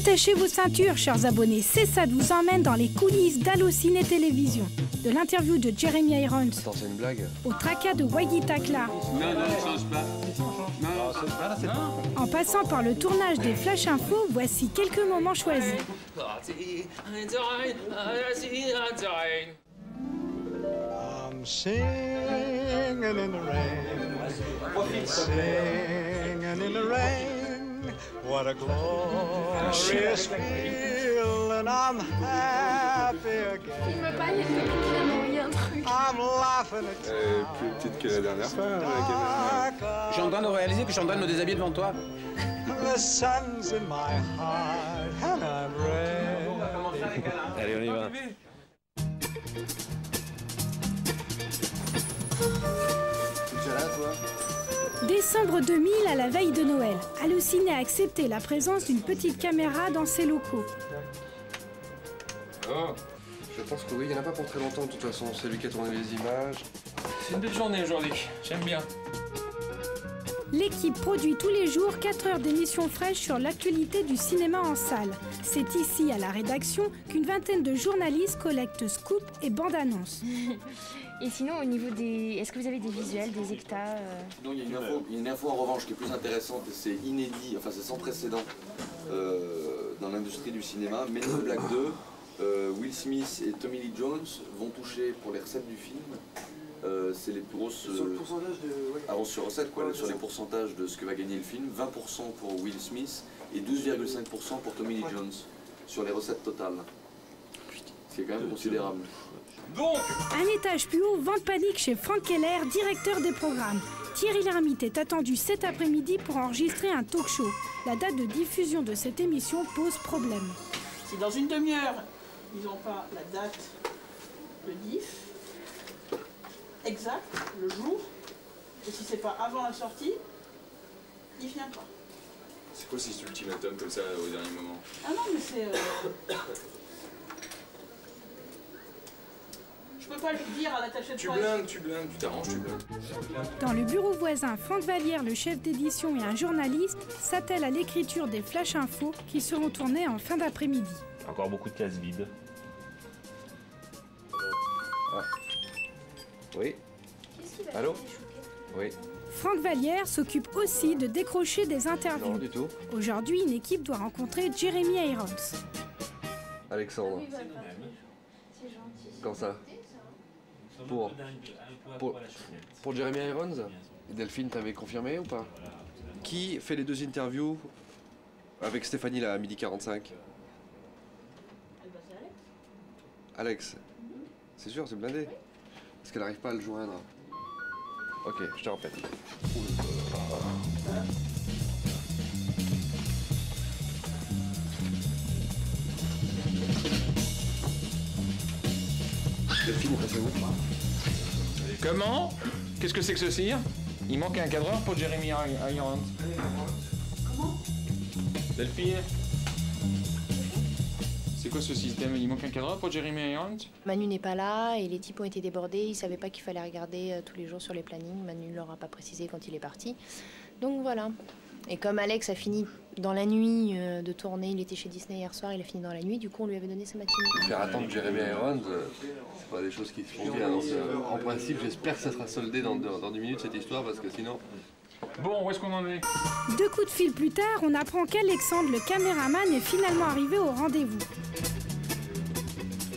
Attachez vos ceintures, chers abonnés, CESAT vous emmène dans les coulisses d'Allociné Télévision. De l'interview de Jeremy Irons Attends, c'est une blague. au tracas de Waggy Takla, Non, ne change pas. Non, change pas, c'est pas. en passant par le tournage des Flash Info, voici quelques moments choisis. I'm singing in the rain, singing in the rain. What a glorious feeling, I'm happy again. I'm laughing at Plus petite que la dernière fois, la caméra. Je suis en train de réaliser que je suis en train de me déshabiller devant toi. the sun's in my heart and I'm ready. Allez, on y va. Tu es là, toi? Décembre 2000, à la veille de Noël, Allociné a accepté la présence d'une petite caméra dans ses locaux. Oh, je pense que oui, il n'y en a pas pour très longtemps de toute façon. C'est lui qui a tourné les images. C'est une belle journée aujourd'hui, j'aime bien. L'équipe produit tous les jours 4 heures d'émissions fraîches sur l'actualité du cinéma en salle. C'est ici, à la rédaction, qu'une vingtaine de journalistes collectent scoops et bandes annonces. Et sinon, au niveau des... Est-ce que vous avez des visuels, des hectares Non, il y a une info en revanche qui est plus intéressante et c'est inédit, enfin c'est sans précédent dans l'industrie du cinéma. Men in Black 2, Will Smith et Tommy Lee Jones vont toucher pour les recettes du film. C'est les plus grosses Sur le pourcentage de... avances sur recettes, quoi, sur les pourcentages de ce que va gagner le film. 20% pour Will Smith et 12,5% pour Tommy Lee Jones sur les recettes totales. Ce qui est quand même considérable. Donc, Un étage plus haut, vente panique chez Frank Keller, directeur des programmes. Thierry Lhermitte est attendu cet après-midi pour enregistrer un talk show. La date de diffusion de cette émission pose problème. Si dans une demi-heure, ils n'ont pas la date, le diff, exact, le jour, et si c'est pas avant la sortie, il vient pas. C'est quoi cet ultimatum comme ça au dernier moment? Ah non, mais c'est... Je peux pas lui dire à l'attaché de Tu presse. blindes, tu t'arranges, tu blindes. Dans le bureau voisin, Franck Vallière, le chef d'édition et un journaliste, s'attellent à l'écriture des Flash Info qui seront tournés en fin d'après-midi. Encore beaucoup de cases vides. Oui. Allô? Oui. Franck Vallière s'occupe aussi de décrocher des Non, interviews. du tout. Aujourd'hui, une équipe doit rencontrer Jeremy Irons. Alexandre. Quand ça? Pour Jeremy Irons? Delphine, t'avais confirmé ou pas? Qui fait les 2 interviews avec Stéphanie là à 12h45? Alex. C'est sûr, c'est blindé. Parce qu'elle n'arrive pas à le joindre. Ok, je te répète. Delphine, c'est où? comment? Qu'est-ce que c'est que ce cire? Il manque un cadreur pour Jeremy Irons. Comment? Delphine? C'est quoi ce système? Il manque un cadreur pour Jeremy Irons? Manu n'est pas là et les types ont été débordés. Ils savaient pas qu'il fallait regarder tous les jours sur les plannings. Manu ne leur a pas précisé quand il est parti. Donc voilà. Et comme Alex a fini dans la nuit de tourner, il était chez Disney hier soir, il a fini dans la nuit, du coup on lui avait donné sa matinée. Faire attendre Jeremy Irons, c'est pas des choses qui se font bien. Donc, en principe, j'espère que ça sera soldé dans 10 minutes cette histoire parce que sinon... Bon, où est-ce qu'on en est? 2 coups de fil plus tard, on apprend qu'Alexandre, le caméraman, est finalement arrivé au rendez-vous.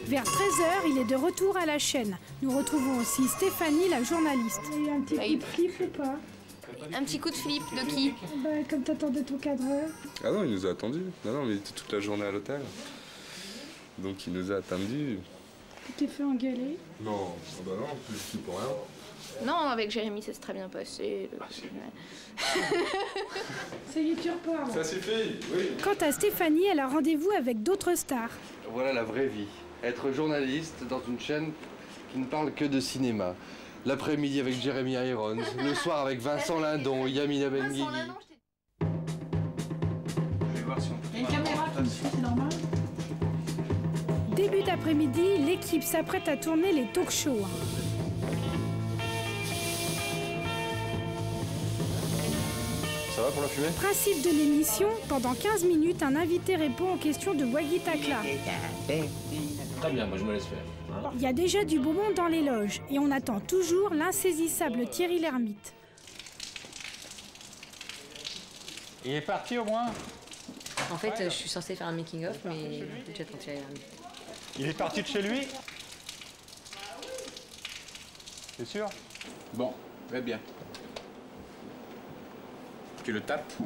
Vers 13h, il est de retour à la chaîne. Nous retrouvons aussi Stéphanie, la journaliste. Il y a eu un petit coup de flip ou pas? Un petit coup de flip de qui? Comme t'attendais ton cadreur. Ah non, il nous a attendus. Non, mais il était toute la journée à l'hôtel. Donc il nous a attendus. Tu t'es fait engueuler? Non, bah non, plus pour rien. Non, avec Jérémy, ça s'est très bien passé. Ça y est, tu repars. Ça suffit, oui. Quant à Stéphanie, elle a rendez-vous avec d'autres stars. Voilà la vraie vie. Être journaliste dans une chaîne qui ne parle que de cinéma. L'après-midi avec Jeremy Irons, le soir avec Vincent Lindon, Yamina Benguigui. Il y a une caméra qui me suit, c'est normal? Début d'après-midi, l'équipe s'apprête à tourner les talk shows. Ça va pour la fumée? Principe de l'émission, pendant 15 minutes, un invité répond aux questions de Waggy Takla. Très bien, moi je me laisse faire. Hein? Il y a déjà du beau monde dans les loges et on attend toujours l'insaisissable Thierry Lhermitte. Il est parti au moins? En fait, je suis censée faire un making-of, mais déjà quand Thierry Lhermitte. Il est parti de chez lui? C'est sûr? Bon, très bien. Tu le tapes ou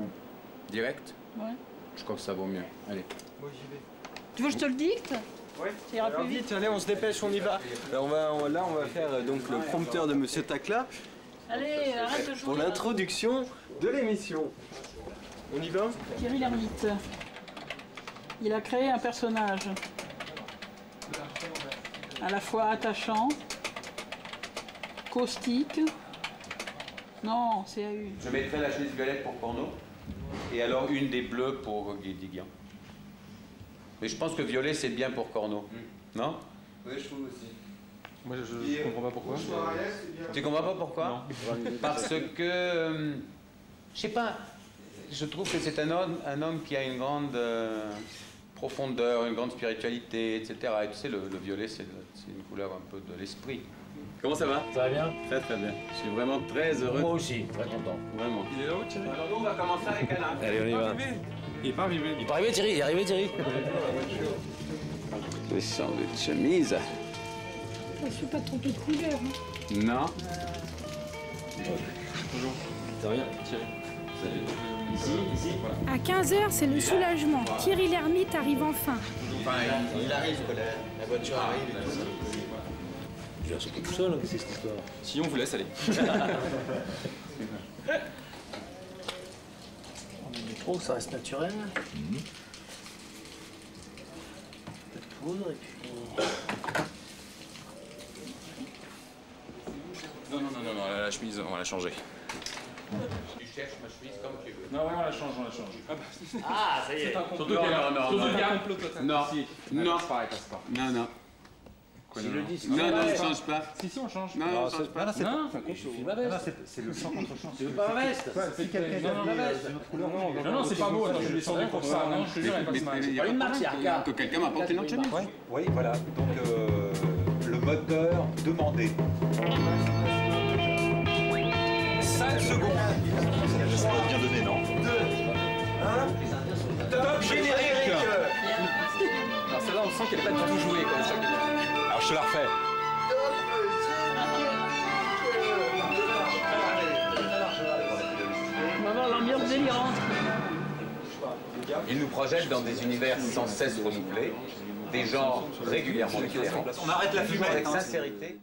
direct? Ouais. Je crois que ça vaut mieux. Allez. Moi j'y vais. Tu veux que je te le dicte? Ouais. Ça ira plus vite. Allez, on se dépêche, on y va. Alors on va faire donc le prompteur de Monsieur Takla. Allez, arrête de jouer. Pour l'introduction de l'émission. On y va? Thierry Lhermitte. Il a créé un personnage à la fois attachant, caustique. Non, c'est à une. Je mettrai la chemise violette pour Porno. Et alors une des bleues pour Guédiguian. Mais je pense que violet c'est bien pour Corneau. Non? Oui, je trouve aussi. Moi je comprends pas pourquoi. Tu comprends pas pourquoi? Non. Parce que, je sais pas, je trouve que c'est un homme qui a une grande profondeur, une grande spiritualité, etc. Et tu sais, le violet c'est une couleur un peu de l'esprit. Comment ça va? Ça va bien? Très très bien. Je suis vraiment très heureux. Moi aussi, très content. Vraiment. Il est là-haut, Thierry? Alors nous on va commencer avec Alain. Allez, on y va. Il est pas arrivé. Il est pas arrivé, Thierry. Il est arrivé, Thierry. Le sang de chemise. Je ne suis pas trompé de couleur. Hein. Non. Bonjour. Ça va bien, Thierry. Ici. À 15h, c'est le soulagement. Thierry Lhermitte arrive enfin. Enfin, il arrive, la voiture arrive et tout ça. Il vient surtout tout seul, hein, c'est cette histoire. Si, on vous laisse aller. On met trop, ça reste naturel. Un peu de poudre et puis... Non, la chemise, on va la changer. Tu cherches ma chemise comme tu veux. Non, ouais, on la change. Ah, ça y est. Surtout qu'elle Non, non. Passe pas. Non. S'il le dit, Non, on ne change pas. Si, on change. Non, on ne change pas. suffit ma veste. C'est le sang contre chance. Tu veux pas ma veste? Si quelqu'un a ma veste. Non, c'est pas beau. Attends, je suis descendu pour ça. Non, je te jure, elle passe mal. Pas une marque, c'est Arca. Que quelqu'un m'apporte une autre chemise. Oui, voilà. Donc le moteur demandé. 5 secondes. Ça va bien donner, non? 2, 1. Top générique. Alors celle-là, on sent qu'elle n'est pas du tout jouée comme ça. Alors je te la refais. On va voir l'ambiance délirante. Il nous projette dans des univers sans cesse renouvelés, des genres régulièrement différents. On arrête la fumée. Avec sincérité.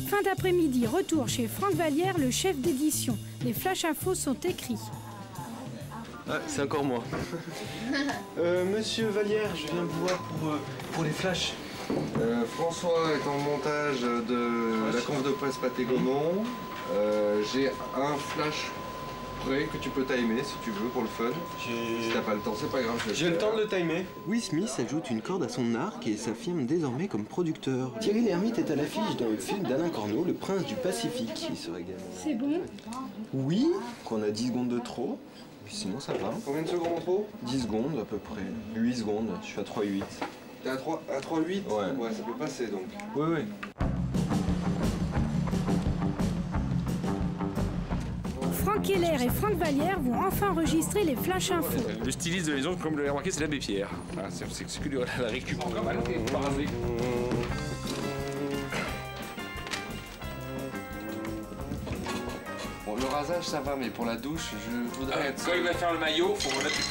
Fin d'après-midi, retour chez Franck Vallière, le chef d'édition. Les flash infos sont écrits. Ah, c'est encore moi. Monsieur Vallière, je viens vous voir pour les flashs. François est en montage de la conf de presse Pathé Gaumont. J'ai un flash prêt que tu peux timer si tu veux pour le fun. Si t'as pas le temps, c'est pas grave. J'ai le temps de le timer. Will Smith ajoute une corde à son arc et s'affirme désormais comme producteur. Thierry Lhermitte est à l'affiche dans le film d'Alain Corneau, Le Prince du Pacifique. Il se régale. C'est bon? Oui, qu'on a 10 secondes de trop. Puis sinon ça va. Combien de secondes en trop? 10 secondes à peu près. 8 secondes, je suis à 3,8. T'es à 3,8? Ouais, ça peut passer donc. Oui. Franck Keller et Franck Vallière vont enfin enregistrer les flash infos. Le styliste de la maison, comme vous l'avez remarqué, c'est l'abbé Pierre. Ah, c'est que la récup. Bon, le rasage ça va, mais pour la douche, je voudrais être... Quand il va faire le maillot, faut remettre du...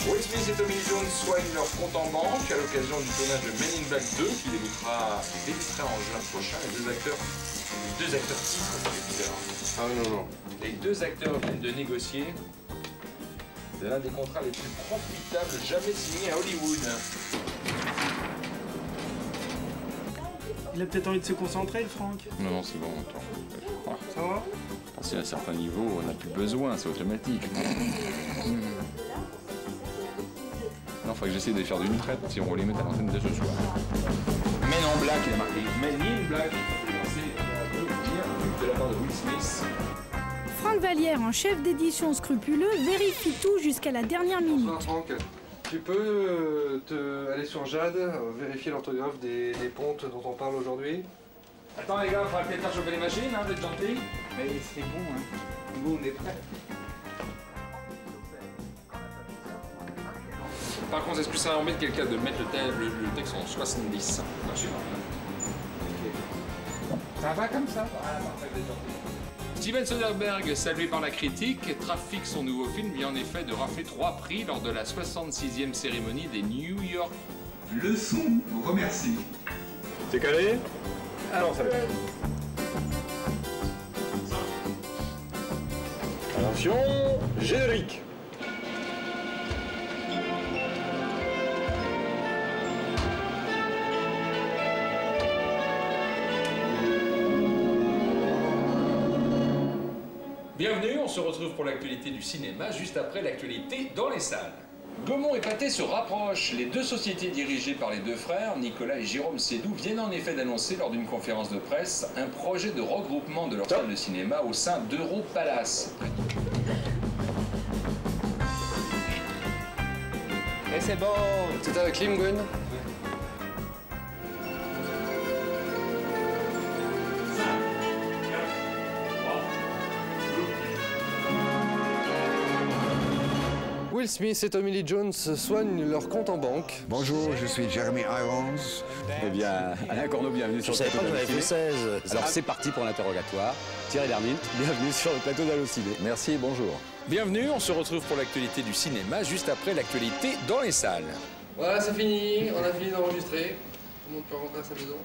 Will Smith et Tommy Lee Jones soignent leur compte en banque à l'occasion du tournage de Men in Black 2 qui débutera en juin prochain. Les deux acteurs titres, c'est bizarre. Ah non. Les deux acteurs viennent de négocier l'un des contrats les plus profitables jamais signés à Hollywood. Il a peut-être envie de se concentrer, le Franck. Non, c'est bon, attends. Ça va? Passer à un certain niveau, on n'a plus besoin, c'est automatique. Non, faut que j'essaie de faire d'une traite si on les met à l'antenne dès ce soir. Men in Black, il a marqué Men in Black. De la part de Will Smith. Franck Vallière, en chef d'édition scrupuleux, vérifie tout jusqu'à la dernière minute. Bonsoir Franck, tu peux aller sur Jade, vérifier l'orthographe des pontes dont on parle aujourd'hui? Attends les gars, il faudra peut-être faire chauffer les machines, hein, d'être gentil. Mais c'est bon, hein. Nous, on est prêts. Par contre, est-ce que ça embête quelqu'un de mettre le texte en 70? Ça va comme ça? Steven Soderbergh, salué par la critique, trafique son nouveau film vient en effet de rafler 3 prix lors de la 66e cérémonie des New York. Le son vous remercie. T'es calé? Alors ça va. Attention, générique. Bienvenue, on se retrouve pour l'actualité du cinéma, juste après l'actualité dans les salles. Gaumont et Pathé se rapprochent. Les deux sociétés dirigées par les deux frères, Nicolas et Jérôme Sédou, viennent en effet d'annoncer lors d'une conférence de presse un projet de regroupement de leur salle de cinéma au sein d'Europalace. Et c'est bon. C'est avec Limgun. Will Smith et Tommy Lee Jones soignent leur compte en banque. Bonjour, je suis Jeremy Irons. Eh bien, Alain Corneau, bienvenue sur le plateau d'Allociné. 16. Alors c'est parti pour l'interrogatoire. Thierry Lhermitte, bienvenue sur le plateau d'Allociné. Merci, bonjour. Bienvenue, on se retrouve pour l'actualité du cinéma, juste après l'actualité dans les salles. Voilà, c'est fini, on a fini d'enregistrer. Tout le monde peut rentrer à sa maison.